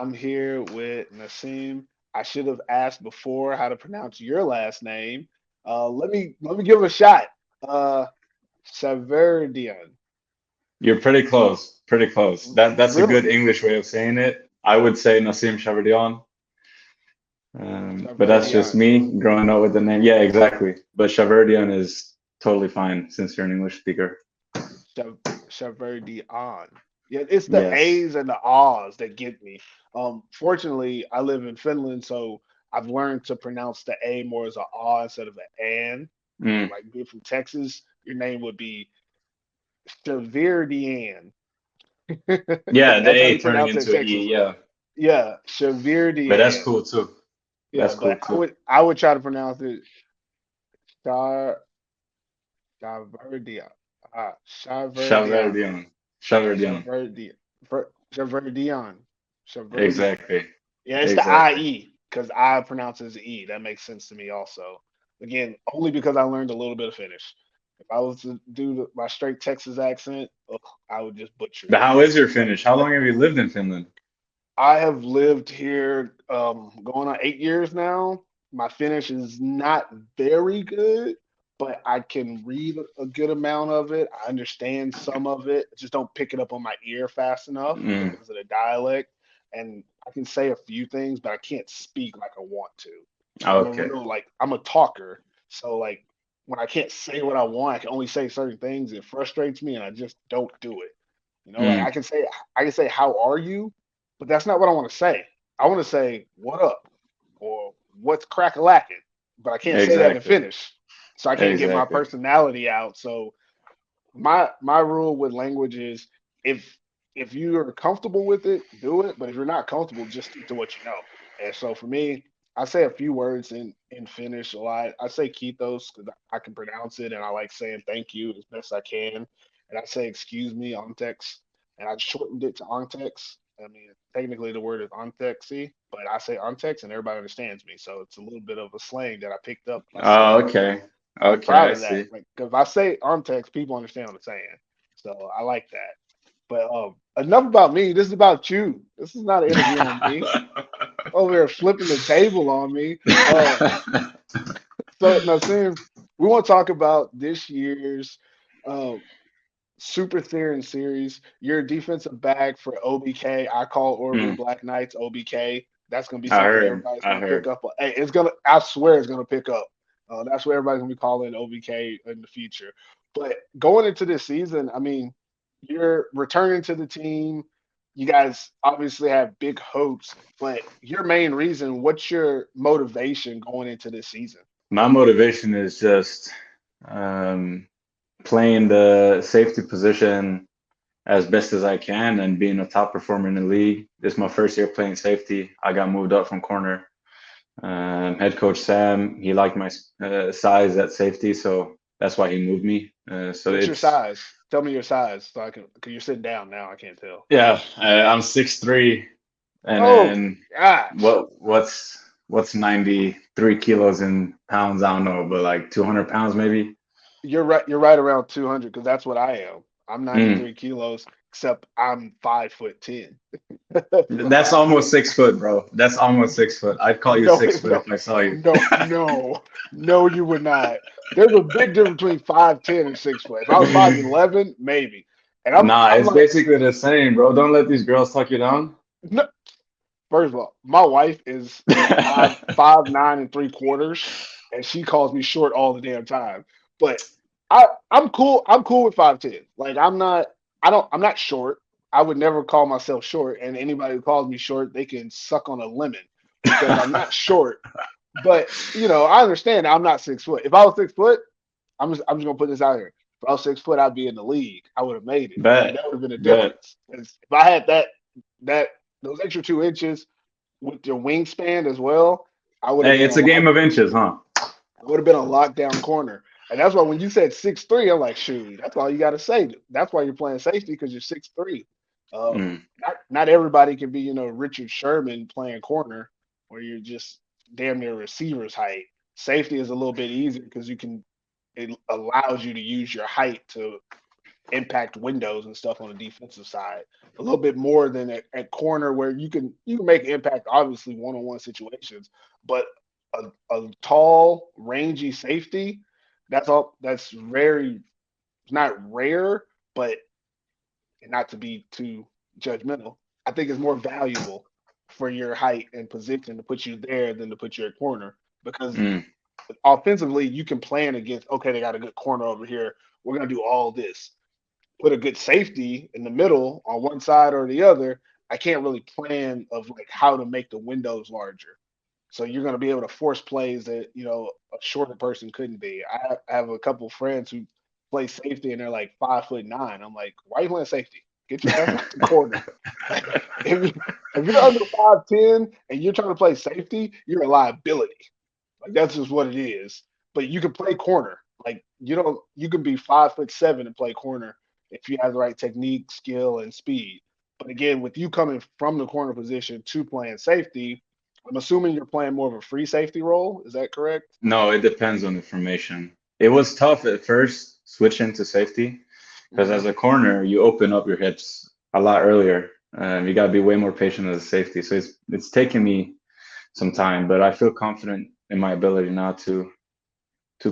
I'm here with Nasim. I should have asked before how to pronounce your last name. Let me give it a shot. Uh, Shaveridian. You're pretty close. Pretty close. That's a good Really? English way of saying it. I would say Nasim Shaveridian, but that's just Shaveridian. me growing up with the name. Yeah, exactly. But Shaveridian is totally fine since you're an English speaker. Shav Shaveridian. Yeah, it's the Yes. A's and the R's that get me. Fortunately, I live in Finland, so I've learned to pronounce the A more as a R instead of an an. Mm. Like being from Texas, your name would be Shaveridian. Yeah, the That's how A you turning pronounce it in into E. Texas. Yeah, Yeah, but that's Shaveridian. cool too. Yeah, That's but cool I too. would I would try to pronounce it Shar Shaverdian. Shaverdian. Shaveridian. Yeah, Shaveridian. Shaverdian. Shaverdian. Exactly. Yeah, it's the Exactly. IE because I pronounce it as E. That makes sense to me also. Again, only because I learned a little bit of Finnish. If I was to do my straight Texas accent, ugh, I would just butcher But it. how is your But Finnish? How long have you lived in Finland? I have lived here going on 8 years now. My Finnish is not very good, but I can read a good amount of it. I understand some of it. I just don't pick it up on my ear fast enough Mm. because of the dialect. And I can say a few things, but I can't speak like I want to. I'm a Okay. real I'm a talker. So like when I can't say what I want, I can only say certain things. It frustrates me and I just don't do it. Like Mm. I can say how are you, but that's not what I want to say. I want to say what up or what's crack a lacking, but I can't say that in Exactly. Finnish, so I can't get my Exactly. personality out. So my rule with language is if if you are comfortable with it, do it. But if you're not comfortable, just stick to what you know. And so for me, I say a few words in Finnish a lot. I say kiitos because I can pronounce it, and I like saying thank you as best I can. And I say excuse me ontex, and I shortened it to ontex. I mean, technically the word is ontexy, but I say ontex, and everybody understands me. So it's a little bit of a slang that I picked up by saying Oh, it. okay. I'm Okay, proud I of that. see. Like, 'cause if I say on text, people understand what I'm saying. So I like that. But enough about me. This is about you. This is not an interview on me. Over here flipping the table on me. So Nasim, we want to talk about this year's uh, Super Serien series. You're a defensive back for OBK. I call Orville Hmm, Black Knights OBK. That's gonna be I something heard. everybody's I gonna pick heard. up on. Hey, it's gonna. I swear it's gonna pick up. That's what everybody's gonna be calling OBK in the future. But going into this season, I mean, you're returning to the team. You guys obviously have big hopes, but your main reason, what's your motivation going into this season? My motivation is just um, playing the safety position as best as I can and being a top performer in the league. This is my first year playing safety. I got moved up from corner. Head coach Sam, he liked my size at safety, so that's why he moved me. So What's your it's size? Tell me your size so I can. Cause you're sitting down now. I can't tell. yeah, I'm 6'3", and Oh then gosh. what's 93 kilos in pounds? I don't know, but like 200 pounds maybe. You're right. You're right around 200 because that's what I am. I'm Mm. 93 kilos, except I'm 5'10". That's almost 6 foot, bro. That's almost 6 foot. I'd call you No, 6 foot no, if I saw you. no, you would not. There's a big difference between 5'10" and 6 foot. If I was 5'11", maybe. And Nah, I'm it's like, basically the same, bro. Don't let these girls talk you down. no. First of all, my wife is five nine and three quarters, and she calls me short all the damn time. But I'm cool. I'm cool with 5'10". Like I'm not short. I would never call myself short, and anybody who calls me short, they can suck on a lemon because I'm not short. But I understand I'm not 6 foot. If I was 6 foot, I'm just gonna put this out here. If I was 6 foot, I'd be in the league. I would have made it. Bet, That would have been a bet. difference. 'Cause if I had that those extra 2 inches with your wingspan as well, I would have Hey, been it's a a lock. game of inches, huh? I would have been a lockdown corner. And that's why when you said 6'3", I'm like, shoot, that's all you got to say. That's why you're playing safety because you're 6'3". Mm. Not everybody can be, Richard Sherman playing corner where you're just damn near receiver's height. Safety is a little bit easier because it allows you to use your height to impact windows and stuff on the defensive side a little bit more than at corner where you can make impact obviously one-on-one situations, but a tall, rangy safety, that's very it's not rare, but not to be too judgmental, I think it's more valuable for your height and position to put you there than to put you at corner because Mm, offensively you can plan against okay, they got a good corner over here. We're gonna do all this. Put a good safety in the middle on one side or the other. I can't really plan of like how to make the windows larger. So you're going to be able to force plays that a shorter person couldn't be. I have a couple friends who play safety and they're like 5'9". I'm like, why are you playing safety? Get your ass out the corner. Like, if you're under 5'10" and you're trying to play safety, you're a liability. Like that's just what it is. But you can play corner. Like you can be 5'7" and play corner if you have the right technique, skill, and speed. But again, with you coming from the corner position to playing safety, I'm assuming you're playing more of a free safety role. Is that correct? no, it depends on the formation. It was tough at first switching to safety because Hmm. as a corner, you open up your hips a lot earlier. You got to be way more patient as a safety. So it's taken me some time, but I feel confident in my ability now to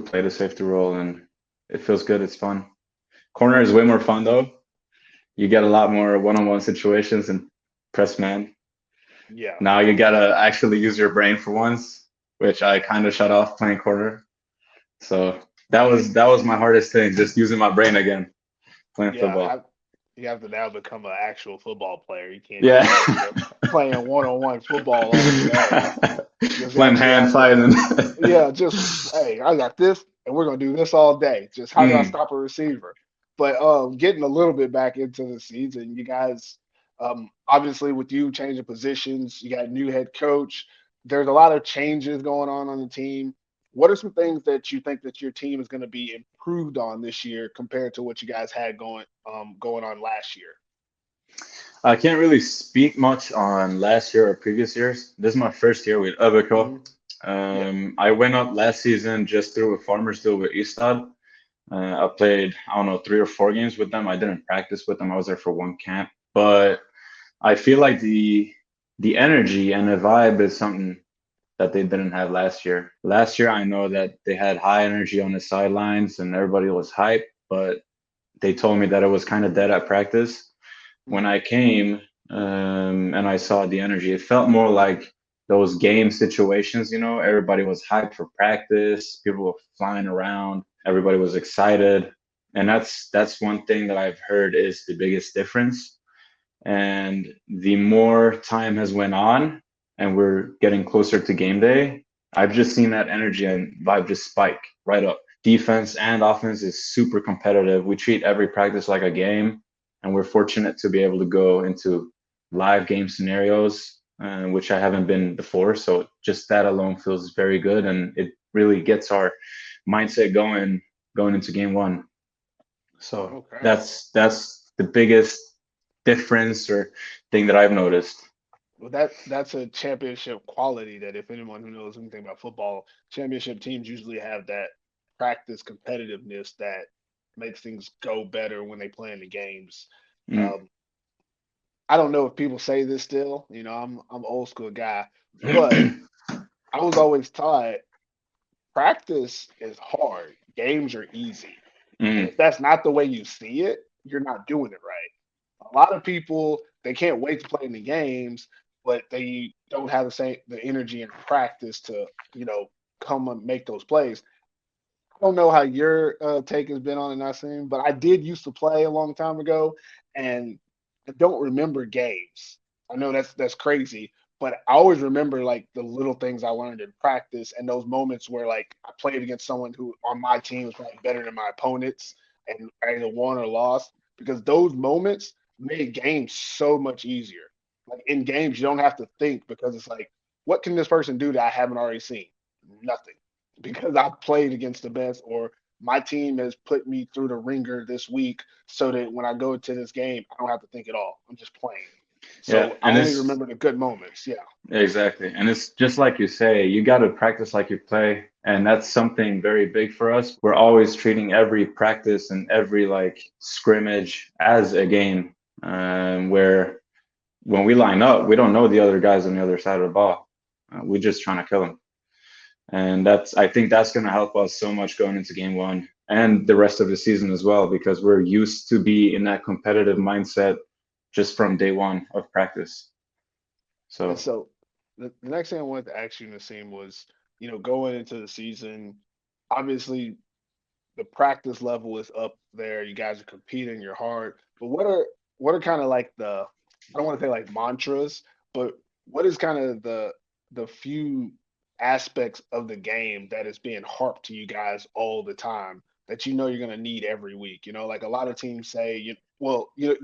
play the safety role, and it feels good. It's fun. Corner is way more fun though. You get a lot more one-on-one situations and press man. Yeah. Now you gotta actually use your brain for once, which I kind of shut off playing corner. So that was my hardest thing, just using my brain again, playing Yeah. football. You have to now become an actual football player. You can't Yeah. just be playing one-on-one football all day. Just Playing actually hand have to, fighting. yeah, just hey, I got this, and we're gonna do this all day. Just how do I Mm, stop a receiver? But getting a little bit back into the season, you guys, obviously with you changing positions, you got a new head coach. There's a lot of changes going on the team. What are some things that you think that your team is going to be improved on this year compared to what you guys had going on last year? I can't really speak much on last year or previous years. This is my first year with Öbeko. Hmm. Yeah. I went up last season just through a farmer's deal with Istad. I played, I don't know, 3 or 4 games with them. I didn't practice with them. I was there for one camp, but I feel like the energy and the vibe is something that they didn't have last year. Last year, I know that they had high energy on the sidelines and everybody was hyped, but they told me that it was kind of dead at practice. When Hmm. I came and I saw the energy, it felt more like those game situations. Everybody was hyped for practice, people were flying around, everybody was excited, and that's one thing that I've heard is the biggest difference. And the more time has went on and we're getting closer to game day, I've just seen that energy and vibe just spike right up. Defense and offense is super competitive. We treat every practice like a game, and we're fortunate to be able to go into live game scenarios, which I haven't been before. So just that alone feels very good, and it really gets our mindset going into game one. So Okay. that's the biggest difference or thing that I've noticed. Well, that's a championship quality that if anyone who knows anything about football, championship teams usually have that practice competitiveness that makes things go better when they play in the games. Mm. Um, I don't know if people say this still. I'm an old school guy, but I was always taught practice is hard, games are easy, and Mm. if that's not the way you see it, you're not doing it right. A lot of people they can't wait to play in the games, but they don't have the energy and practice to come and make those plays. I don't know how your take has been on it, Nasim, but I did used to play a long time ago, and I don't remember games. I know that's crazy, but I always remember like the little things I learned in practice and those moments where like I played against someone who on my team was probably better than my opponents and I either won or lost because those moments made games so much easier. Like in games, you don't have to think because it's like, what can this person do that I haven't already seen? Nothing because I've played against the best or my team has put me through the ringer this week so that when I go to this game, I don't have to think at all. I'm just playing. Yeah, So I and only it's remember the good moments. Yeah. exactly. And it's just like you say, you got to practice like you play. And that's something very big for us. We're always treating every practice and every like scrimmage as a game, where when we line up, we don't know the other guys on the other side of the ball. We're just trying to kill them. And I think that's going to help us so much going into game one and the rest of the season as well, because we're used to be in that competitive mindset just from day one of practice. And So, so the next thing I wanted to ask you, Nasim, was, going into the season, obviously the practice level is up there. You guys are competing, you're hard. But what are kind of like I don't want to say like mantras, but what is kind of the few aspects of the game that is being harped to you guys all the time that you're gonna need every week? Like a lot of teams say, you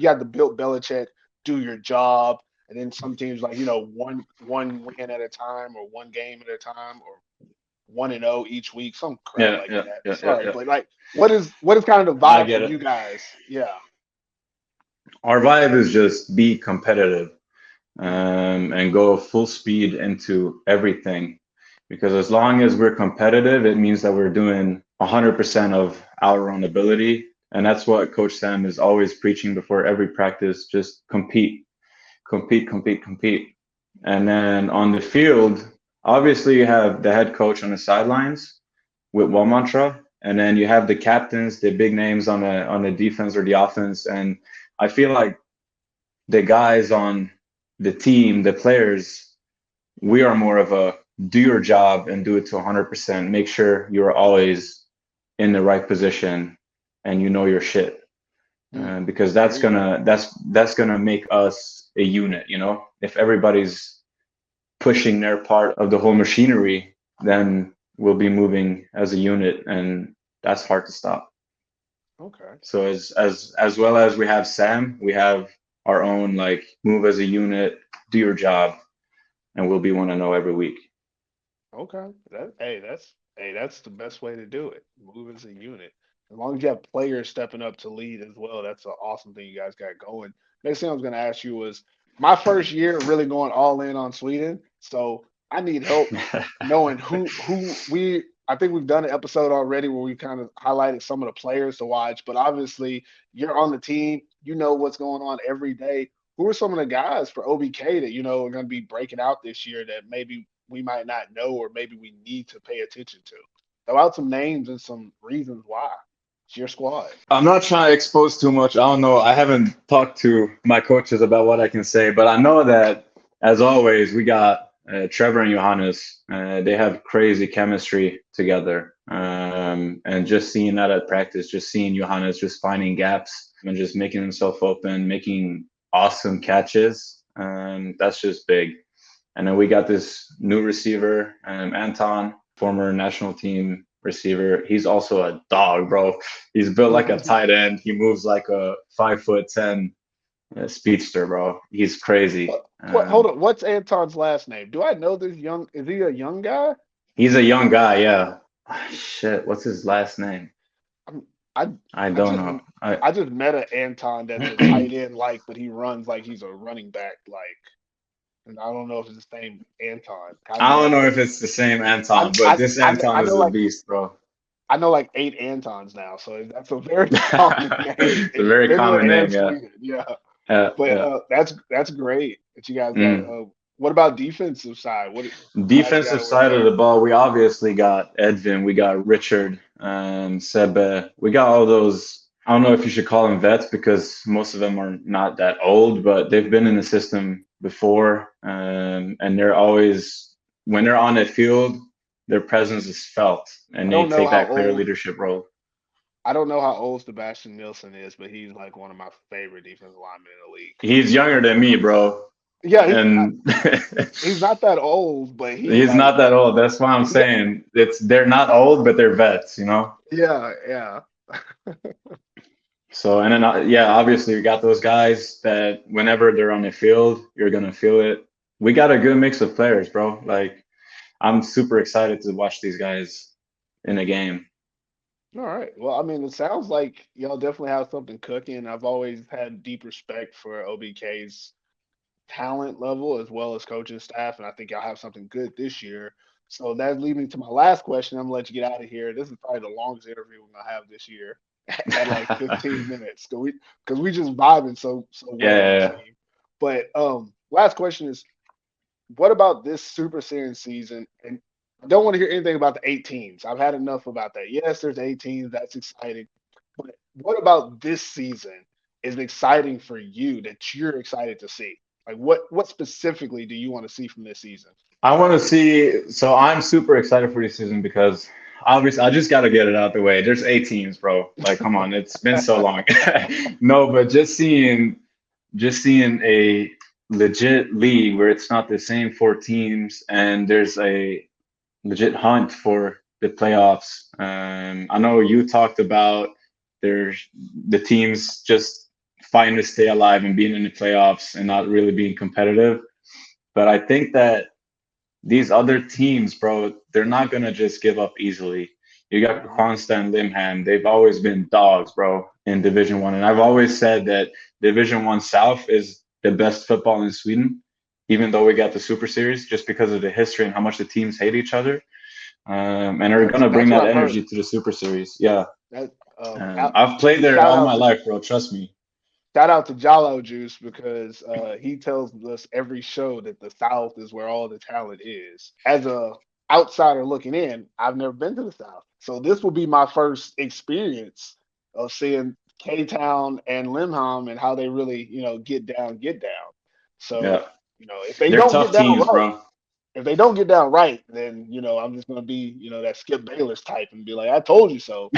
have to build Belichick, do your job, and then some teams like, one win at a time or one game at a time or 1-0 each week, some crap yeah, like yeah, that. yeah, yeah, Sorry, yeah. but like, what is kind of the I vibe get from it. you guys? Yeah. Our vibe is just be competitive, Mm, and go full speed into everything. Because as long as we're competitive, it means that we're doing 100% of our own ability. And that's what Coach Sam is always preaching before every practice: just compete, compete, compete, compete. And then on the field, obviously you have the head coach on the sidelines with one mantra, and then you have the captains, the big names on the defense or the offense. And I feel like the guys on the team, the players, we are more of a do your job and do it to 100%. Make sure you're always in the right position and you know your shit, mm, because agreed. that's gonna make us a unit. If everybody's pushing their part of the whole machinery, then we'll be moving as a unit, and that's hard to stop. Okay. So as well as we have Sam, we have our own like move as a unit, do your job, and we'll be 1-0 every week. Okay. That's the best way to do it. Move as a unit. As long as you have players stepping up to lead as well, that's an awesome thing you guys got going. Next thing I was going to ask you was my first year really going all in on Sweden, so I need help knowing who we. I think we've done an episode already where we kind of highlighted some of the players to watch, but obviously you're on the team. You know what's going on every day. Who are some of the guys for OBK that are going to be breaking out this year that maybe we might not know or maybe we need to pay attention to? Throw out some names and some reasons why. It's your squad. I'm not trying to expose too much. I don't know. I haven't talked to my coaches about what I can say, but I know that, as always, we got Trevor and Johannes. They have crazy chemistry together. And just seeing that at practice, just seeing Johannes just finding gaps and just making himself open, making awesome catches, that's just big. And then we got this new receiver, Anton, former national team receiver. He's also a dog, bro. He's built like a tight end. He moves like a 5'10" speedster, bro. He's crazy. What? Hold on. What's Anton's last name? Do I know this young? Is he a young guy? He's a young guy, yeah. Shit, what's his last name? I'm, I I I don't just know. I I just met a Anton that's a tight end like, but he runs like he's a running back like, and I don't know if it's the same Anton. I I don't know know if it's the same I Anton, but I this I Anton know is a like beast, bro. I know like 8 Antons now, so that's a very common name It's a in very Finland common and name, yeah. Sweden. Yeah, but Yeah. that's great that you guys got. Mm. What about defensive side? What guys you got Defensive over side of there? the ball, we obviously got Edvin, we got Richard, Sebe. We got all those. I don't know if you should call them vets because most of them are not that old, but they've been in the system before, and they're always when they're on the field, their presence is felt, I and they don't know take how that clear old leadership role. I don't know how old Sebastian Nielsen is, but he's like one of my favorite defensive linemen in the league. He's younger than me, bro, Yeah, and he's not that old, but he he's like not that old. That's why I'm yeah, saying they're not old, but they're vets. yeah, yeah. So, and then, yeah, obviously, we got those guys that whenever they're on the field, you're going to feel it. We got a good mix of players, bro. Like, I'm super excited to watch these guys in a game. All right. Well, I mean, it sounds like y'all definitely have something cooking. I've always had deep respect for OBK's talent level as well as coaching staff, and I think y'all have something good this year. So that leads me to my last question. I'm gonna let you get out of here. This is probably the longest interview we're gonna have this year at like 15 minutes. Cause we just vibing so well, Yeah. Nasim. But last question is, what about this Super Serien season? And I don't want to hear anything about the 18s. I've had enough about that. Yes, there's 18s. That's exciting. But what about this season is exciting for you that you're excited to see? Like what specifically do you want to see from this season? I want to see. So I'm super excited for this season because obviously I just got to get it out the way. There's 8 teams, bro. Like, come on, it's been so long. No, but just seeing a legit league where it's not the same 4 teams and there's a legit hunt for the playoffs. I know you talked about there's the teams just fighting to stay alive and being in the playoffs and not really being competitive. But I think that these other teams, bro, they're not gonna just give up easily. You got Mhm. Kronstein, Limham. They've always been dogs, bro, in Division One. And I've always said that Division One South is the best football in Sweden, even though we got the Super Series, just because of the history and how much the teams hate each other. And are That's gonna bring that's what that I've heard. energy to the Super Series. Yeah, That I've played there shout all my out to life, bro. Trust me. shout out to Jalo Juice because he tells us every show that the South is where all the talent is. As a outsider looking in, I've never been to the South, so this will be my first experience of seeing K Town and Limham and how they really, get down. Yeah, So, if they they're don't get tough down teams, right, bro. then I'm just gonna be, that Skip Bayless type and be like, I told you so.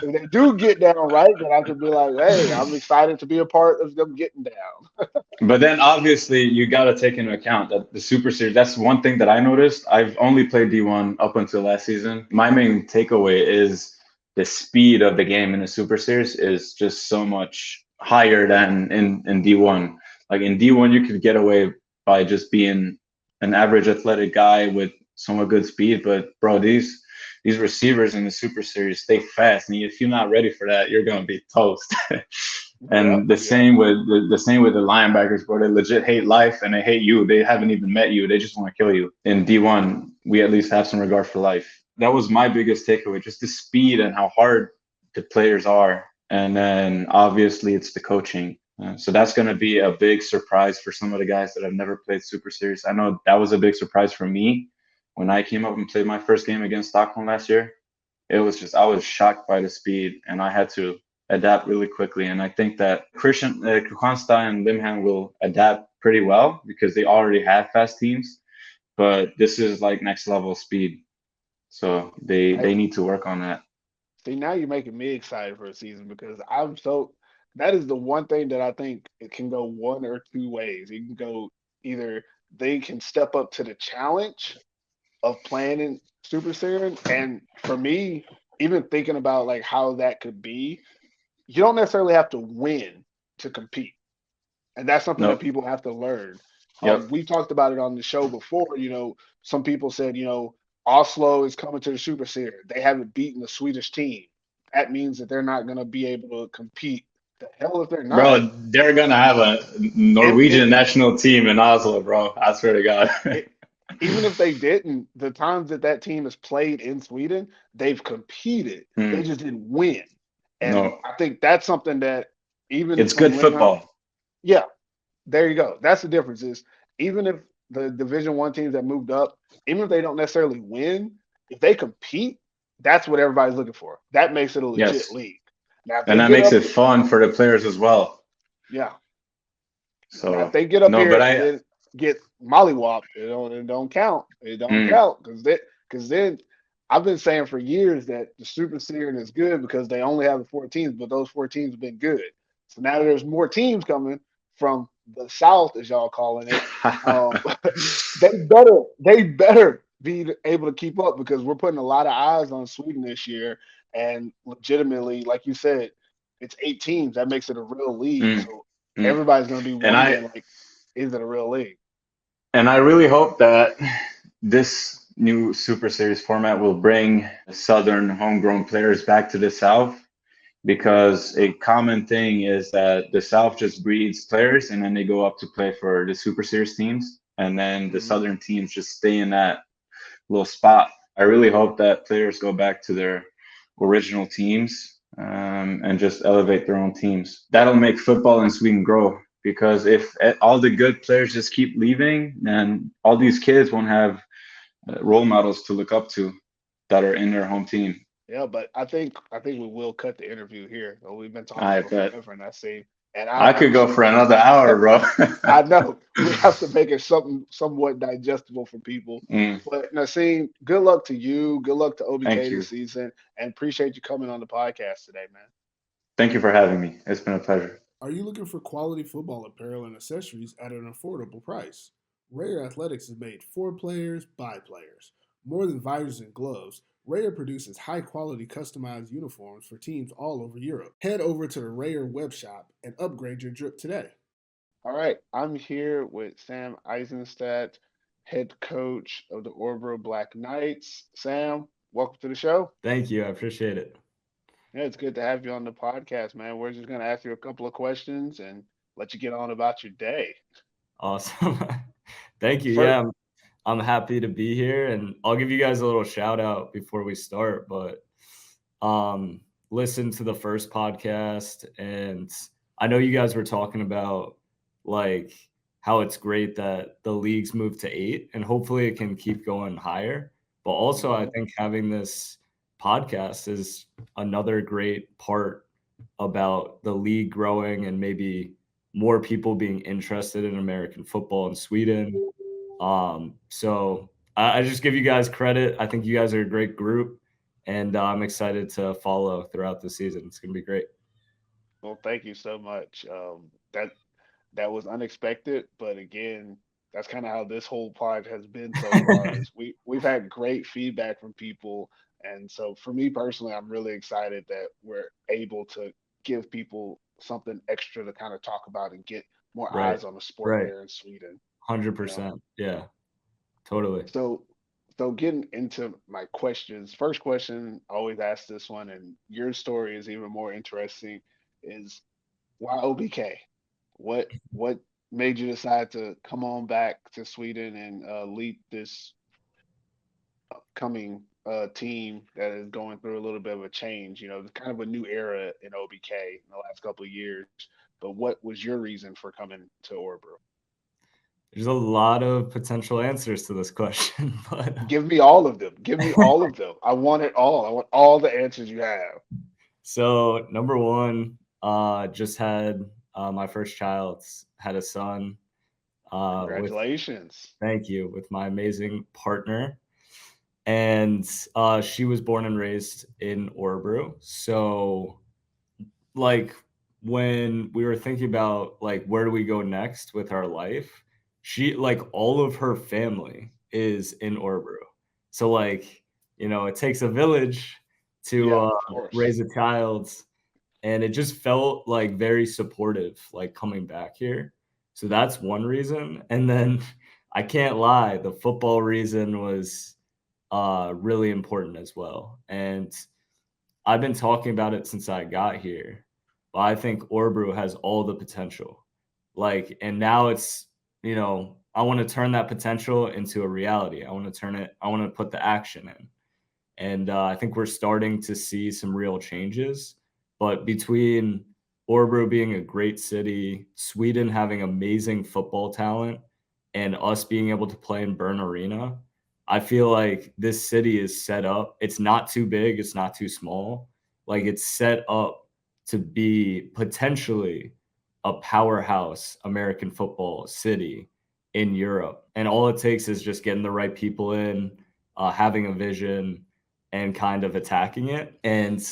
If they do get down right, then I could be like, hey, I'm excited to be a part of them getting down. But then obviously you got to take into account that the Super Series, that's one thing that I noticed. I've only played D1 up until last season. My main takeaway is the speed of the game in the Super Series is just so much higher than in D1. Like in D1, you could get away by just being an average athletic guy with somewhat good speed. But bro, these receivers in the Super Series stay fast, and if you're not ready for that, you're gonna be toast. Yep, And the yep. same with the same with the linebackers, bro. They legit hate life and they hate you. They haven't even met you. They just want to kill you. In D1, we at least have some regard for life. That was my biggest takeaway, just the speed and how hard the players are. And then obviously it's the coaching. So that's going to be a big surprise for some of the guys that have never played Super Series. I know that was a big surprise for me when I came up and played my first game against Stockholm last year. It was just, I was shocked by the speed and I had to adapt really quickly. And I think that Kristianstad and Limham will adapt pretty well because they already have fast teams, but this is like next level speed. So they Hey, need to work on that. see, now you're making me excited for a season because that is the one thing that I think it can go one or two ways. It can go either they can step up to the challenge of playing in Super Saiyan, and for me, even thinking about like how that could be, you don't necessarily have to win to compete. And that's something that Nope. people have to learn. Yep. We talked about it on the show before. Some people said, Oslo is coming to the Super Series. They haven't beaten the Swedish team. That means that they're not going to be able to compete. The hell if they're not. Bro, they're gonna have a If Norwegian national team in Oslo, bro. I swear to God. it, Even if they didn't, the times that team has played in Sweden, they've competed. They Hmm. just didn't win. And No, I think that's something that even it's from good Limham, football. yeah, there you go. That's the difference is even if the Division 1 teams that moved up, even if they don't necessarily win, if they compete, that's what everybody's looking for. That makes it a legit Yes. league. Now if And they that get makes up, it fun for the players as well. yeah. Now if So they get up no, here but and then get mollywopped, it don't count. It don't mm, count because then I've been saying for years that the Super Series is good because they only have the 14 teams, but those 14 teams have been good. So now there's more teams coming from the South, as y'all calling it. Um, they better be able to keep up because we're putting a lot of eyes on Sweden this year, and legitimately, like you said, it's 8 teams. That makes it a real league. mm, So mm. everybody's going to be And I wondering, like, is it a real league? and I really hope that this new Super Series format will bring Southern homegrown players back to the South because a common thing is that the South just breeds players and then they go up to play for the Super Series teams, and then the Hmm. Southern teams just stay in that little spot. I really hope that players go back to their original teams, and just elevate their own teams. That'll make football in Sweden grow, because if all the good players just keep leaving, then all these kids won't have role models to look up to that are in their home team. Yeah, but I think we will cut the interview here. We've been talking I for bet. forever, and I see, and I I could go appreciate for you. another hour, bro. I know we have to make it somewhat digestible for people. Mm, But Nasim, good luck to you. Good luck to thank OBK you. this season, and appreciate you coming on the podcast today, man. Thank you for having me. It's been a pleasure. Are you looking for quality football apparel and accessories at an affordable price? Rare Athletics is made for players by players. More than visors and gloves, Rare produces high quality customized uniforms for teams all over Europe. Head over to the Rare web shop and upgrade your drip today. All right, I'm here with Sam Eisenstadt, head coach of the Orbro Black Knights. Sam, welcome to the show. Thank you. I appreciate it. Yeah, it's good to have you on the podcast, man. We're just gonna ask you a couple of questions and let you get on about your day. Awesome. Thank you. First, Yeah, I'm happy to be here, and I'll give you guys a little shout out before we start. But um, listen to the first podcast, and I know you guys were talking about like how it's great that the leagues moved to 8, and hopefully it can keep going higher. But also, I mhm. think having this podcast is another great part about the league growing and maybe more people being interested in American football in Sweden. So I just give you guys credit. I think you guys are a great group, and I'm excited to follow throughout the season. It's going to be great. Well, thank you so much. That was unexpected, but again, that's kind of how this whole pod has been so far. Is we've had great feedback from people, and so for me personally, I'm really excited that we're able to give people something extra to kind of talk about and get more Right. eyes on the sport Right. here in Sweden. You know, 100%. Yeah, totally. so so getting into my questions. First question, I always ask this one, and your story is even more interesting. Is why OBK? What made you decide to come on back to Sweden and lead this upcoming team that is going through a little bit of a change? You know, it's kind of a new era in OBK in the last couple of years. But what was your reason for coming to Orbro? There's a lot of potential answers to this question, but Give me all of them. Give me all of them. I want it all. I want all the answers you have. so number one, just had my first child, had a son. With Congratulations. Thank you, with my amazing partner, and she was born and raised in Orebro. So like when we were thinking about like where do we go next with our life, she like all of her family is in Orebro. So like, it takes a village to Yeah, of course. raise a child, and it just felt like very supportive like coming back here. So that's one reason. And then I can't lie, the football reason was really important as well. And I've been talking about it since I got here, but I think Orbru has all the potential. Like, and now it's, I want to turn that potential into a reality. I want to put the action in. And I think we're starting to see some real changes. But between Orebro being a great city, Sweden having amazing football talent, and us being able to play in Bern Arena, I feel like this city is set up. It's not too big, it's not too small. Like it's set up to be potentially a powerhouse American football city in Europe. And all it takes is just getting the right people in, having a vision, and kind of attacking it. And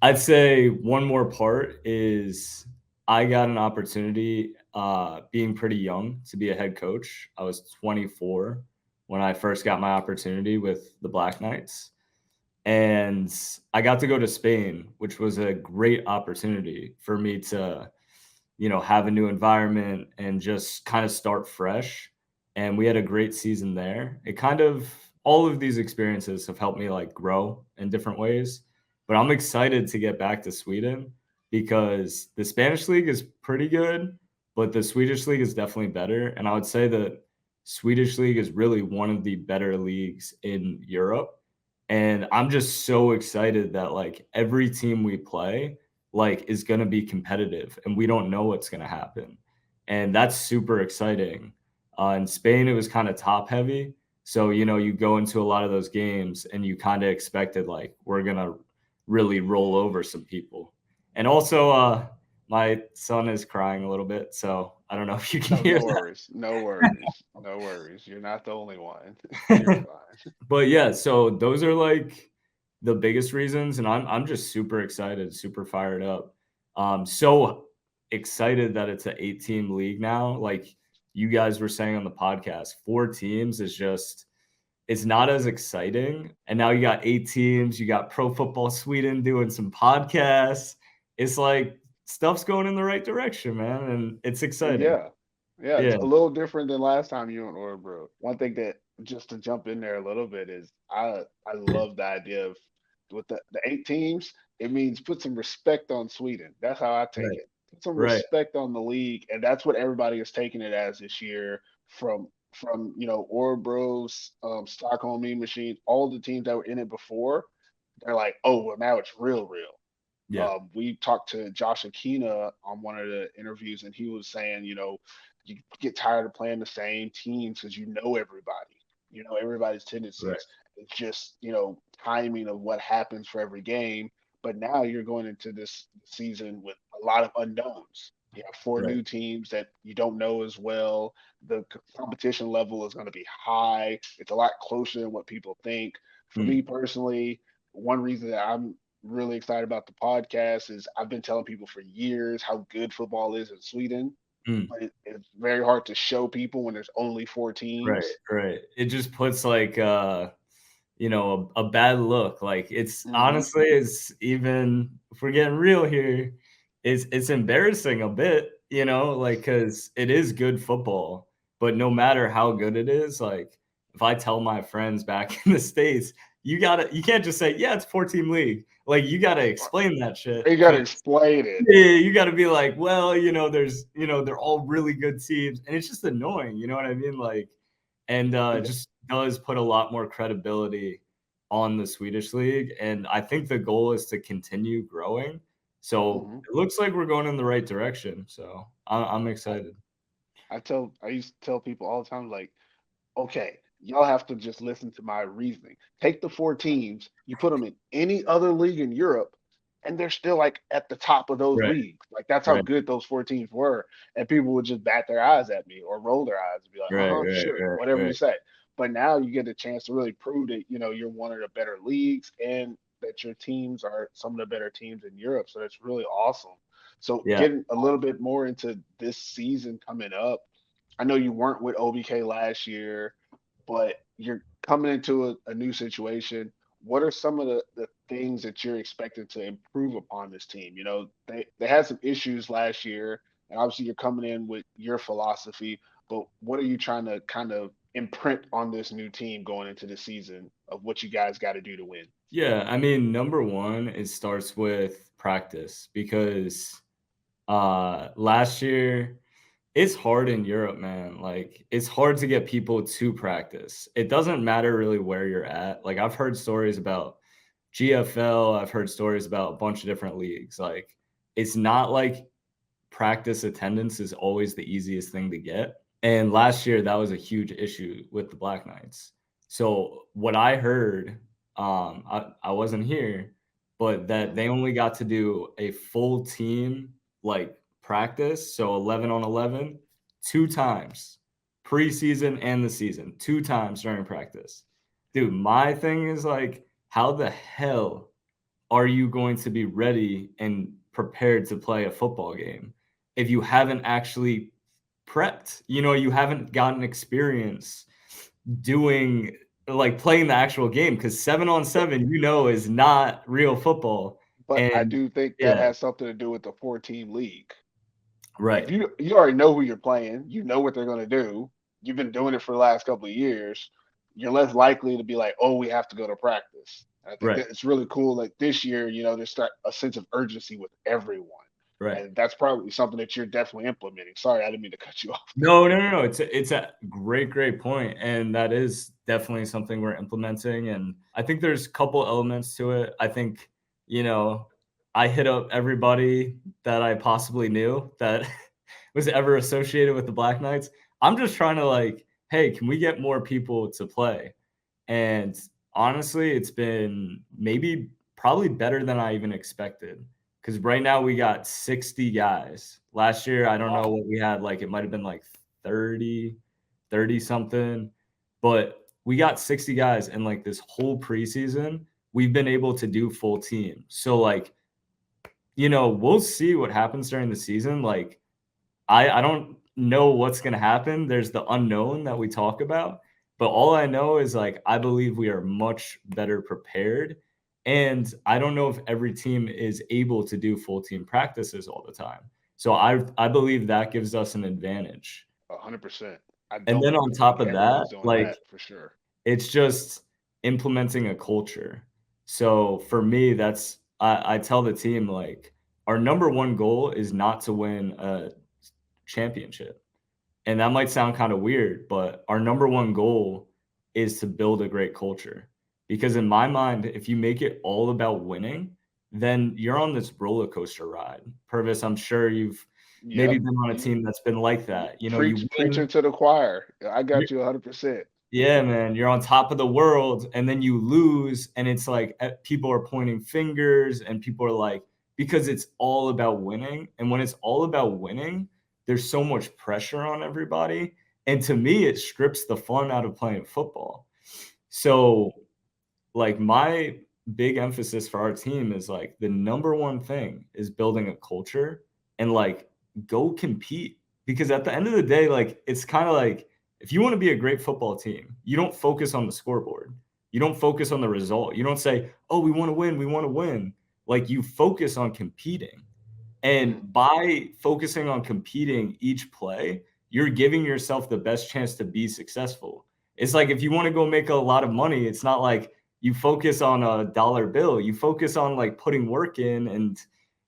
I'd say one more part is I got an opportunity being pretty young to be a head coach. I was 24 when I first got my opportunity with the Black Knights. And I got to go to Spain, which was a great opportunity for me to, have a new environment and just kind of start fresh. And we had a great season there. It kind of, all of these experiences have helped me like grow in different ways. But I'm excited to get back to Sweden because the Spanish league is pretty good, but the Swedish league is definitely better. And I would say that Swedish league is really one of the better leagues in Europe. And I'm just so excited that like every team we play like is going to be competitive and we don't know what's going to happen. And that's super exciting. In Spain, it was kind of top heavy. So, you go into a lot of those games and you kind of expected like we're going to really roll over some people. And also, my son is crying a little bit. So I don't know if you can No, hear no worries. No worries. No worries. You're not the only one. You're that. fine. But yeah, so those are like the biggest reasons. And I'm just super excited, super fired up. So excited that it's an 8-team league now. Like you guys were saying on the podcast, 4 teams is just it's not as exciting. And now you got 8 teams, you got Pro Football Sweden doing some podcasts. It's like stuff's going in the right direction, man. And it's exciting. Yeah. Yeah, it's Yeah. a little different than last time you and Orbro. One thing that just to jump in there a little bit is I love the idea of with the 8 teams, it means put some respect on Sweden. That's how I take Right. it. Put some Right. respect on the league, and that's what everybody is taking it as this year from Orbro's Stockholm Mean Machine, all the teams that were in it before. They're like, oh well, now it's real. Yeah. We talked to Josh Akina on one of the interviews, and he was saying, you get tired of playing the same teams because you know everybody, everybody's Right. tendencies. It's just, timing of what happens for every game. But now you're going into this season with a lot of unknowns. You have 4 Right. new teams that you don't know as well. The competition level is going to be high. It's a lot closer than what people think. For Mm, me personally, one reason that I'm really excited about the podcast is I've been telling people for years how good football is in Sweden, mm. but it's very hard to show people when there's only 4 Right, teams. right. It just puts like a bad look. Like it's Hmm. honestly it's even if we're getting real here, it's embarrassing a bit, like because it is good football, but no matter how good it is, like if I tell my friends back in the States, you can't just say, yeah, it's 14 league. Like you gotta explain that shit. You got to explain it. Yeah, you got to be like, well, there's, they're all really good teams, and it's just annoying. You know what I mean? Like, and It, just does put a lot more credibility on the Swedish league, and I think the goal is to continue growing. So mhm. it looks like we're going in the right direction. So I'm I, excited. I used to tell people all the time, like, okay, y'all have to just listen to my reasoning. Take the 4 teams, you put them in any other league in Europe, and they're still like at the top of those Right, leagues. Like that's how right, good those 4 teams were. And people would just bat their eyes at me or roll their eyes and be like, right, right, sure, right, whatever you right. say. But now you get a chance to really prove that, you're one of the better leagues and that your teams are some of the better teams in Europe. So that's really awesome. So Yeah, getting a little bit more into this season coming up, I know you weren't with OBK last year, but you're coming into a new situation. What are some of the things that you're expecting to improve upon this team? They had some issues last year, and obviously you're coming in with your philosophy, but what are you trying to kind of imprint on this new team going into the season of what you guys got to do to win? yeah. I mean, number one, it starts with practice because last year it's hard in Europe, man. Like, it's hard to get people to practice. It doesn't matter really where you're at. Like, I've heard stories about GFL, I've heard stories about a bunch of different leagues. Like, it's not like practice attendance is always the easiest thing to get. And last year, that was a huge issue with the Black Knights. So, what I heard, I wasn't here, but that Mhm. they only got to do a full team like practice, so 11 on 11, 2 times, preseason and the season, 2 times during practice. Dude, my thing is like, how the hell are you going to be ready and prepared to play a football game if you haven't actually prepped? You haven't gotten experience doing like playing the actual game because 7-on-7, is not real football. But I And do think that yeah, has something to do with the 4-team league. If right. you already know who you're playing, you know what they're going to do. You've been doing it for the last couple of years. You're less likely to be like, oh, we have to go to practice. I think Right. that it's really cool. Like this year, there's a sense of urgency with everyone. Right. And that's probably something that you're definitely implementing. Sorry, I didn't mean to cut you off there. No. It's a great point, and that is definitely something we're implementing. And I think there's a couple elements to it. I think I hit up everybody that I possibly knew that was ever associated with the Black Knights. I'm just trying to hey, can we get more people to play? And honestly, it's been probably better than I even expected. Because right now we got 60 guys. Last year, I don't know Wow. what we had. It might have been 30 something. But we got 60 guys. And this whole preseason, we've been able to do full team. So we'll see what happens during the season. I don't know what's going to happen. There's the unknown that we talk about. But all I know is I believe we are much better prepared. And I don't know if every team is able to do full team practices all the time. So I believe that gives us an advantage. 100%. I And then don't on top think of that, everyone's doing that for sure. it's just implementing a culture. So for me, that's I tell the team our number one goal is not to win a championship. And that might sound kind of weird, but our number one goal is to build a great culture. Because in my mind, if you make it all about winning, then you're on this roller coaster ride. Purvis, I'm sure you've maybe Yep. been on a team that's been like that. You Preaching win. to the choir. I got you 100%. Yeah, man, you're on top of the world and then you lose and it's people are pointing fingers and people are because it's all about winning. And when it's all about winning, there's so much pressure on everybody. And to me, it strips the fun out of playing football. So my big emphasis for our team is the number one thing is building a culture and go compete, because at the end of the day, it's kind of if you want to be a great football team, you don't focus on the scoreboard. You don't focus on the result. You don't say, "Oh, we want to win. We want to win." You focus on competing. And by focusing on competing each play, you're giving yourself the best chance to be successful. It's if you want to go make a lot of money, it's not you focus on a dollar bill. You focus on putting work in, and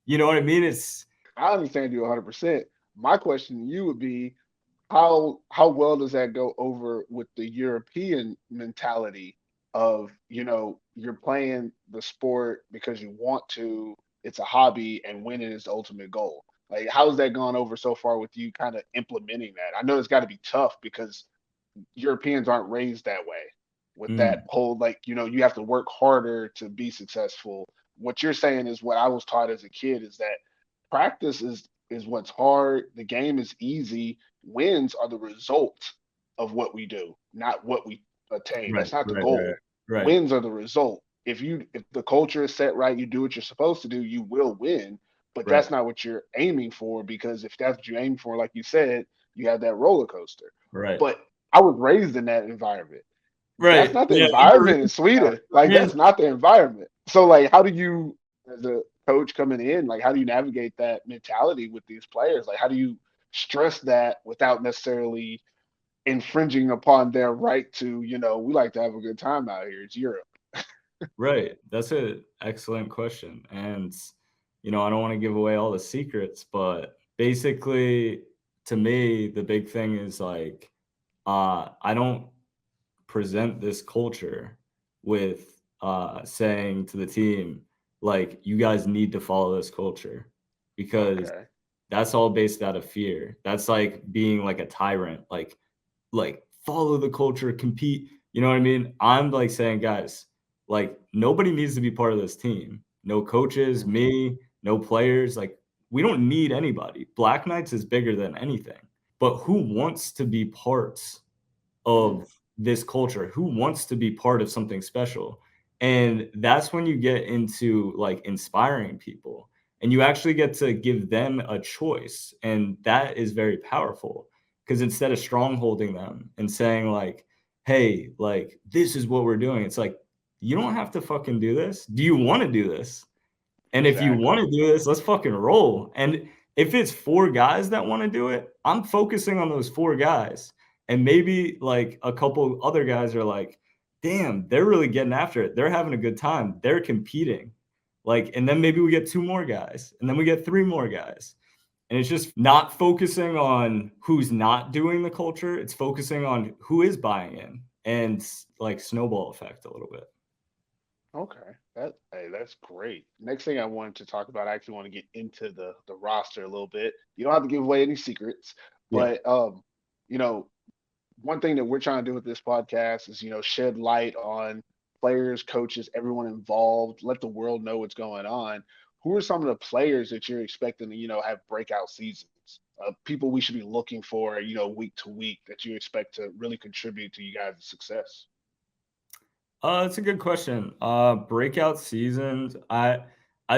you know what I mean? I understand you 100%. My question to you would be, how well does that go over with the European mentality of, you're playing the sport because you want to, it's a hobby, and winning is the ultimate goal. How's that gone over so far with you kind of implementing that? I know it's got to be tough because Europeans aren't raised that way with that whole, you have to work harder to be successful. What you're saying is what I was taught as a kid, is that practice is what's hard. The game is easy. Wins are the result of what we do, not what we attain. Right, That's not the right, goal. right. Wins are the result. If the culture is set right, you do what you're supposed to do, you will win. But Right. that's not what you're aiming for, because if that's what you aim for, like you said, you have that roller coaster. Right. But I was raised in that environment. That's Right. not the Yeah. environment in Sweden. Yeah. That's not the environment. So how do you, as a coach coming in, how do you navigate that mentality with these players? How do you stress that without necessarily infringing upon their right to, we like to have a good time out here. It's Europe. Right. That's an excellent question. And, I don't want to give away all the secrets, but basically, to me, the big thing is I don't present this culture with saying to the team, you guys need to follow this culture, because Okay. that's all based out of fear. That's being a tyrant, follow the culture, compete. You know what I mean? I'm saying, guys, nobody needs to be part of this team. No coaches, me, no players. We don't need anybody. Black Knights is bigger than anything. But who wants to be parts of this culture? Who wants to be part of something special? And that's when you get into inspiring people, and you actually get to give them a choice. And that is very powerful, because instead of strongholding them and saying hey, this is what we're doing, it's you don't have to fucking do this. Do you want to do this? And if you want to do this, let's fucking roll. And if it's 4 guys that want to do it, I'm focusing on those 4 guys. And maybe a couple other guys are damn, they're really getting after it. They're having a good time. They're competing. Like, and then maybe we get 2 more guys, and then we get 3 more guys. And it's just not focusing on who's not doing the culture. It's focusing on who is buying in, and like snowball effect a little bit. Okay, that's great. Next thing I wanted to talk about, I actually want to get into the roster a little bit. You don't have to give away any secrets, Yeah. but you know, one thing that we're trying to do with this podcast is, shed light on players, coaches, everyone involved, let the world know what's going on. Who are some of the players that you're expecting to, have breakout seasons? People we should be looking for, week to week that you expect to really contribute to you guys' success. It's a good question. Breakout seasons. I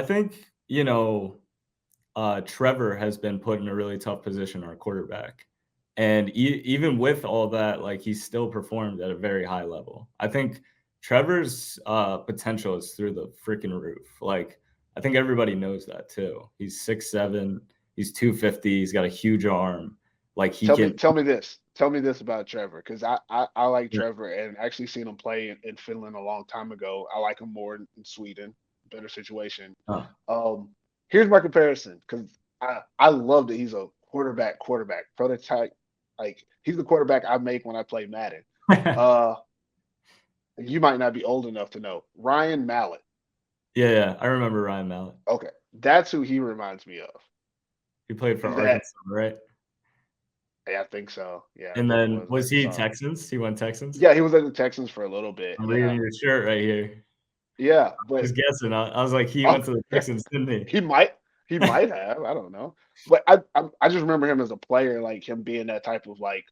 think, Trevor has been put in a really tough position, our quarterback. And even with all that, like he's still performed at a very high level. I think Trevor's potential is through the freaking roof. Like I think everybody knows that too. He's 6'7", he's 250, he's got a huge arm. Like he Tell me, can. tell me this. Tell me this about Trevor, because I like Trevor and actually seen him play in Finland a long time ago. I like him more in Sweden, better situation. Uh, Um, Here's my comparison, because I love that he's a quarterback prototype. Like he's the quarterback I make when I play Madden. Uh, you might not be old enough to know Ryan Mallett. yeah, I remember Ryan Mallett. Okay, that's who he reminds me of. He played for He's that. Arkansas, right? Yeah, I think so. Yeah, I And think it then was was he Arkansas. Texans? He went Texans? Yeah, he was at the Texans for a little bit. I'm Yeah, reading your shirt right here. yeah, I but was guessing. I was like, he went to the Texans, didn't he? he might have. I don't know, but I just remember him as a player, like him being that type of like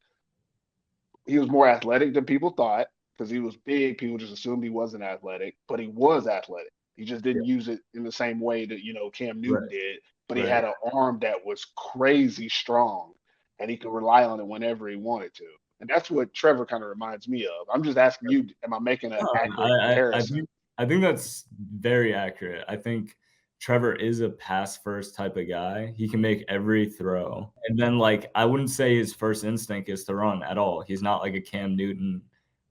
he was more athletic than people thought because he was big. People just assumed he wasn't athletic, but he was athletic. He just Yeah, didn't use it in the same way that Cam right, Newton did. But he right. had an arm that was crazy strong, and he could rely on it whenever he wanted to. And that's what Trevor kind of reminds me of. I'm just asking you, am I making an No, accurate I comparison? think that's very accurate. I think Trevor is a pass first type of guy. He can make every throw. And then like I wouldn't say his first instinct is to run at all. He's not like a Cam Newton,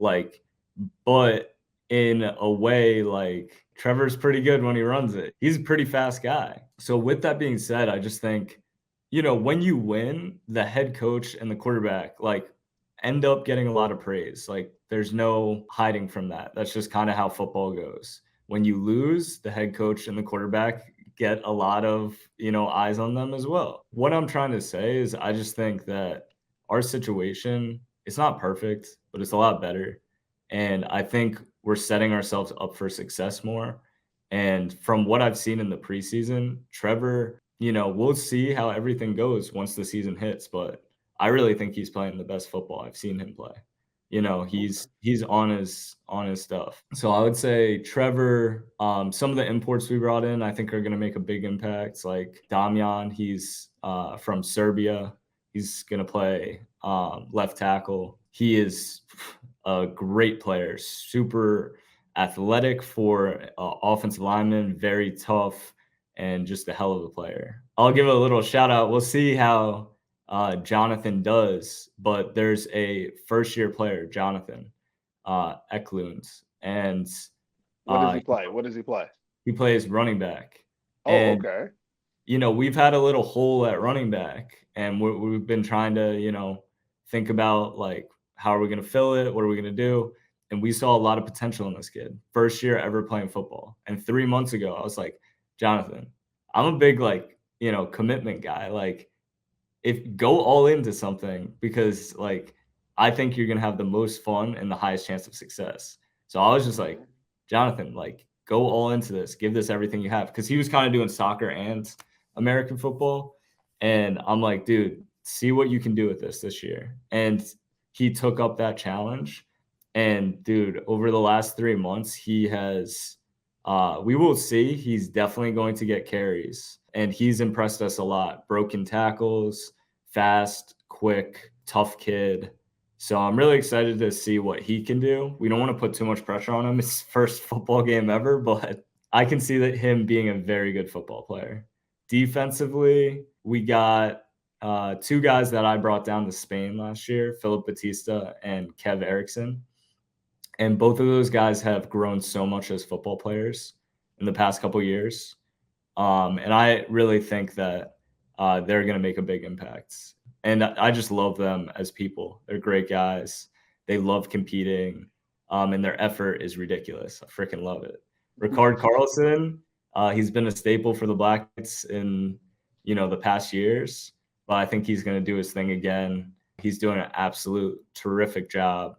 like, but in a way, like Trevor's pretty good when he runs it. He's a pretty fast guy. So with that being said, I just think, when you win, the head coach and the quarterback, like end up getting a lot of praise. Like there's no hiding from that. That's just kind of how football goes. When you lose, the head coach and the quarterback get a lot of, eyes on them as well. What I'm trying to say is I just think that our situation, it's not perfect, but it's a lot better. And I think we're setting ourselves up for success more. And from what I've seen in the preseason, Trevor, we'll see how everything goes once the season hits, but I really think he's playing the best football I've seen him play. Okay. He's on his stuff. So I would say Trevor, some of the imports we brought in, I think are going to make a big impact. Like Damian, he's from Serbia. He's going to play left tackle. He is a great player, super athletic for offensive lineman, very tough, and just a hell of a player. I'll give a little shout out. We'll see how Jonathan does, but there's a first-year player, Jonathan Eklund, and What does uh, he play? What does he play? he plays running back. Oh, And okay. we've had a little hole at running back, and we've been trying to think about like how are we going to fill it, what are we going to do, and we saw a lot of potential in this kid. First year ever playing football, and 3 months ago, I was like, Jonathan, I'm a big like commitment guy. Like if go all into something because like I think you're gonna have the most fun and the highest chance of success. So I was just like, Mhm. Jonathan, like go all into this, give this everything you have. Because he was kind of doing soccer and American football. And I'm like, dude, see what you can do with this year. And he took up that challenge. And dude, over the last 3 months, he has we will see. He's definitely going to get carries. And he's impressed us a lot. Broken tackles, fast, quick, tough kid. So I'm really excited to see what he can do. We don't want to put too much pressure on him. It's his first football game ever, but I can see that him being a very good football player. Defensively, we got 2 guys that I brought down to Spain last year, Philip Batista and Kev Erickson. And both of those guys have grown so much as football players in the past couple years. And I really think that they're going to make a big impact. And I just love them as people. They're great guys. They love competing, and their effort is ridiculous. I freaking love it. Ricard Carlson, he's been a staple for the Blackets in the past years, but I think he's going to do his thing again. He's doing an absolute terrific job.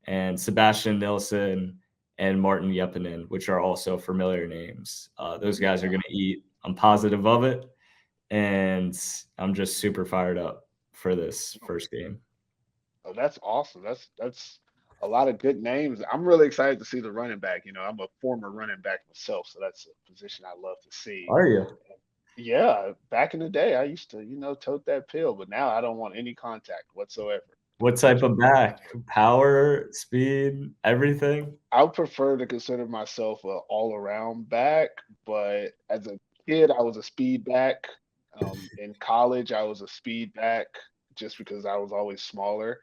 And Sebastian Nilsson and Martin Jeppinen, which are also familiar names. Those guys are going to eat. I'm positive of it. And I'm just super fired up for this first game. Oh, that's awesome. That's a lot of good names. I'm really excited to see the running back. I'm a former running back myself, so that's a position I love to see. Are you? Yeah, back in the day, I used to, tote that pill, but now I don't want any contact whatsoever. What type of back? Power, speed, everything? I would prefer to consider myself a all-around back, but as a kid, I was a speed back. In college, I was a speed back just because I was always smaller.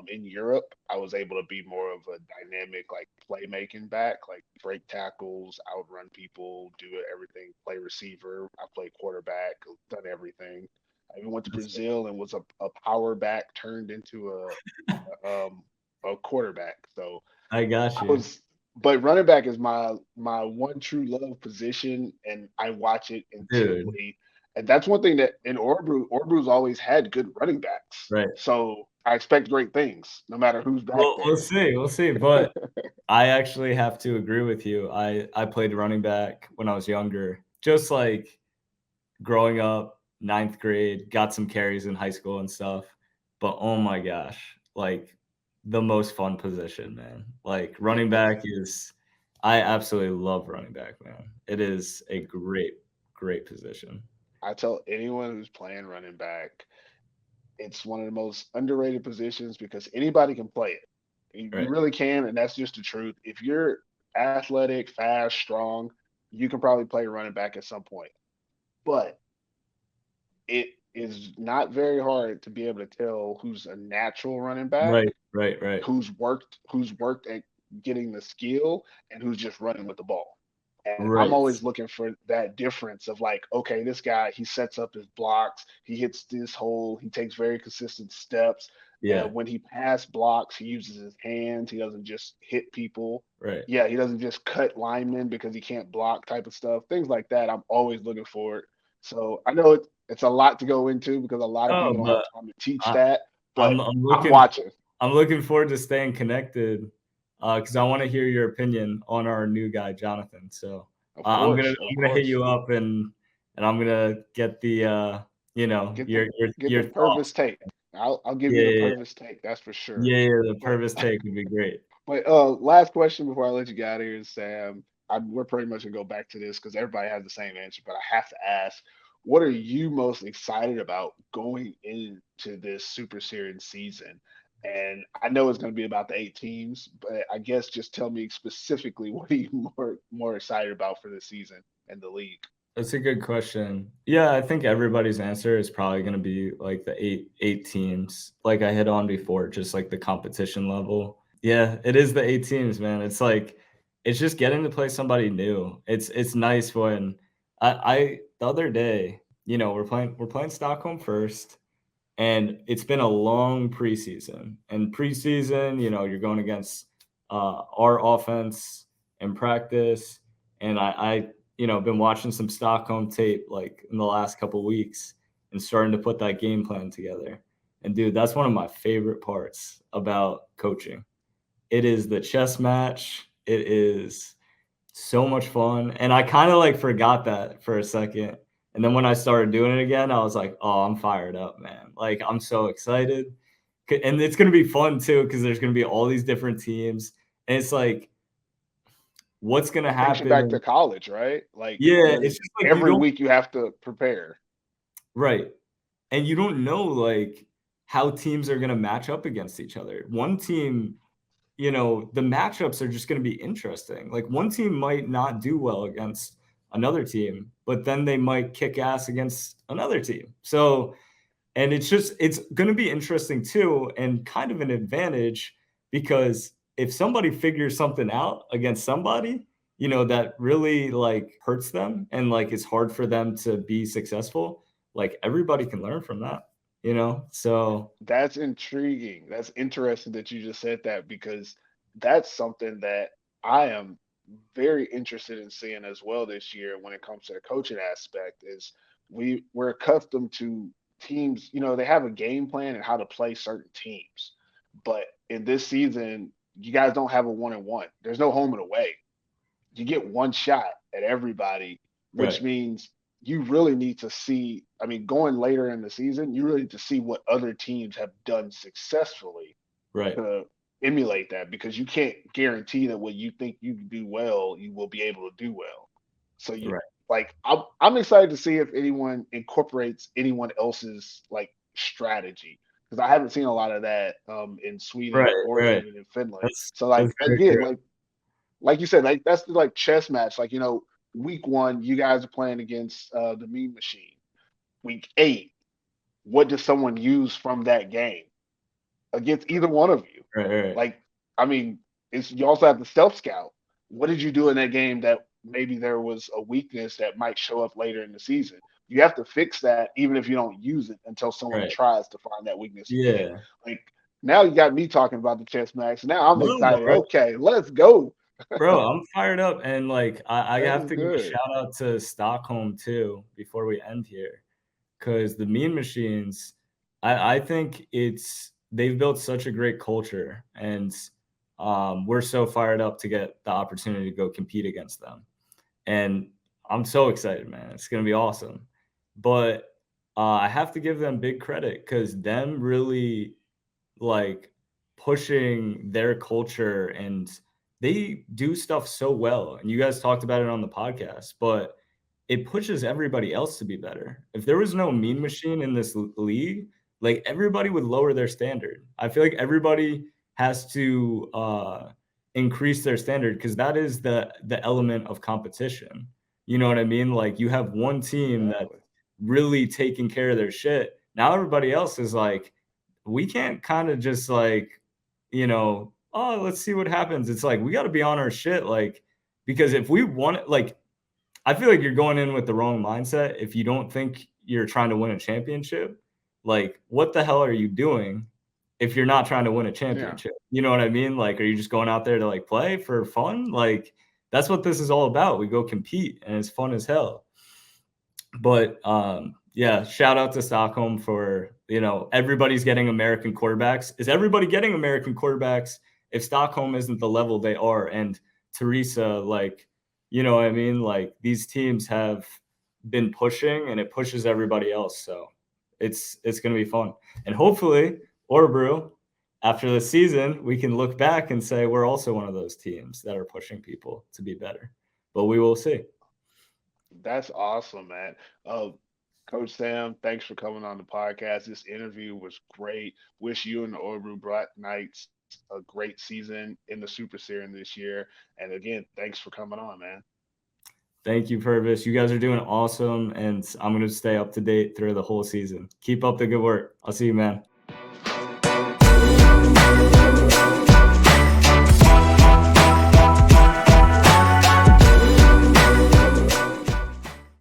In Europe, I was able to be more of a dynamic, like playmaking back, like break tackles, outrun people, do everything, play receiver. I played quarterback, done everything. I even went to Brazil and was a power back turned into a quarterback. So I got I you. but running back is my one true love position, and I watch it Dude. intently. And that's one thing that in Orbru's always had good running backs. Right. So I expect great things, no matter who's back Well, there. we'll see. But I actually have to agree with you. I played running back when I was younger, just like growing up, 9th grade, got some carries in high school and stuff. But oh my gosh, like the most fun position, man. Like running back I absolutely love running back, man. It is a great, great position. I tell anyone who's playing running back, it's one of the most underrated positions because anybody can play it. You Right. really can, and that's just the truth. If you're athletic, fast, strong, you can probably play running back at some point. But it is not very hard to be able to tell who's a natural running back, Right. who's worked at getting the skill, and who's just running with the ball. And I'm Right. always looking for that difference of like, okay, this guy, he sets up his blocks, he hits this hole, he takes very consistent steps. Yeah. When he pass blocks, he uses his hands. He doesn't just hit people. Right. Yeah, he doesn't just cut linemen because he can't block type of stuff. Things like that. I'm always looking for it. So I know it's a lot to go into because a lot of Oh, people don't have but time to teach I, that. But I'm I'm watching. looking forward to staying connected because I want to hear your opinion on our new guy, Jonathan. So Of I'm course, of gonna hit course. you up and I'm gonna get the Get the your get the your Purvis thoughts. take. I'll give you the Yeah, Purvis take. That's for sure. the But Purvis take would be great. but last question before I let you get out of here, Sam. We're pretty much gonna go back to this because everybody has the same answer, but I have to ask, what are you most excited about going into this Super Serien season? And I know it's going to be about the 8 teams, but I guess just tell me specifically what are you more excited about for this season and the league? That's a good question. Yeah, I think everybody's answer is probably going to be like the eight teams. Like I hit on before, just like the competition level. Yeah, it is the 8 teams, man. It's like it's just getting to play somebody new. It's nice when I the other day, we're playing Stockholm first, and it's been a long preseason. And preseason, you're going against our offense in practice, and I been watching some Stockholm tape like in the last couple weeks and starting to put that game plan together. And dude, that's one of my favorite parts about coaching. It is the chess match. It is so much fun. And I kind of like forgot that for a second. And then when I started doing it again, I was like, oh, I'm fired up, man. Like, I'm so excited. And it's going to be fun too, because there's going to be all these different teams. And it's like, what's going to It takes you back happen? to college, right? Like Yeah, you're it's just like you every don't, week you have to prepare. right. And you don't know like how teams are going to match up against each other. One team, the matchups are just going to be interesting. Like one team might not do well against another team, but then they might kick ass against another team. So, and it's going to be interesting too, and kind of an advantage because if somebody figures something out against somebody, you know, that really like hurts them and like it's hard for them to be successful, like everybody can learn from that, you know? So That's intriguing. That's interesting that you just said that because that's something that I am very interested in seeing as well this year when it comes to the coaching aspect is we're accustomed to teams, you know, they have a game plan and how to play certain teams. But in this season, you guys don't have a 1-and-1. There's no home and away. You get one shot at everybody, which right, means you really need to see. I mean, going later in the season, you really need to see what other teams have done successfully right, to emulate that because you can't guarantee that what you think you can do well, you will be able to do well. So you right, like I'm excited to see if anyone incorporates anyone else's like strategy because I haven't seen a lot of that in Sweden right, or right. even in Finland. So That's like very again, true. like you said, like that's the like chess match. Like, you know, week one, you guys are playing against the Mean Machine. Week eight, what does someone use from that game against either one of you? Right, right, Like, I mean, it's you also have the stealth scout. What did you do in that game that maybe there was a weakness that might show up later in the season? You have to fix that even if you don't use it until someone right. tries to find that weakness again. Yeah. Like now you got me talking about the chess match. Now I'm No, excited. bro. Okay, let's go. Bro, I'm fired up, and like I That have is to give a good. shout out to Stockholm too before we end here, because the Mean Machines, I think they've built such a great culture, and we're so fired up to get the opportunity to go compete against them, and I'm so excited, man. It's gonna be awesome, but I have to give them big credit because them really like pushing their culture and they do stuff so well. And you guys talked about it on the podcast, but it pushes everybody else to be better. If there was no mean machine in this league, like everybody would lower their standard. I feel like everybody has to increase their standard because that is the element of competition. You know what I mean? Like you have one team that's Exactly. really taking care of their shit. Now everybody else is like, we can't kind of just like, you know, oh, let's see what happens. It's like we got to be on our shit, like because if we want it, like I feel like you're going in with the wrong mindset if you don't think you're trying to win a championship. Like, what the hell are you doing if you're not trying to win a Yeah. championship? You know what I mean? Like, are you just going out there to like play for fun? Like, that's what this is all about. We go compete and it's fun as hell. But yeah, shout out to Stockholm for, you know, everybody's getting American quarterbacks. Is everybody getting American quarterbacks if Stockholm isn't the level they are? And Teresa, like, you know what I mean? Like these teams have been pushing and it pushes everybody else. So it's gonna be fun. And hopefully, Orbrew, after the season, we can look back and say we're also one of those teams that are pushing people to be better. But we will see. That's awesome, man. Uh, Coach Sam, thanks for coming on the podcast. This interview was great. Wish you and the Orbru Black Knights a great season in the Super Serien this year. And again, thanks for coming on, man. Thank you, Purvis. You guys are doing awesome, and I'm going to stay up to date through the whole season. Keep up the good work. I'll see you, man.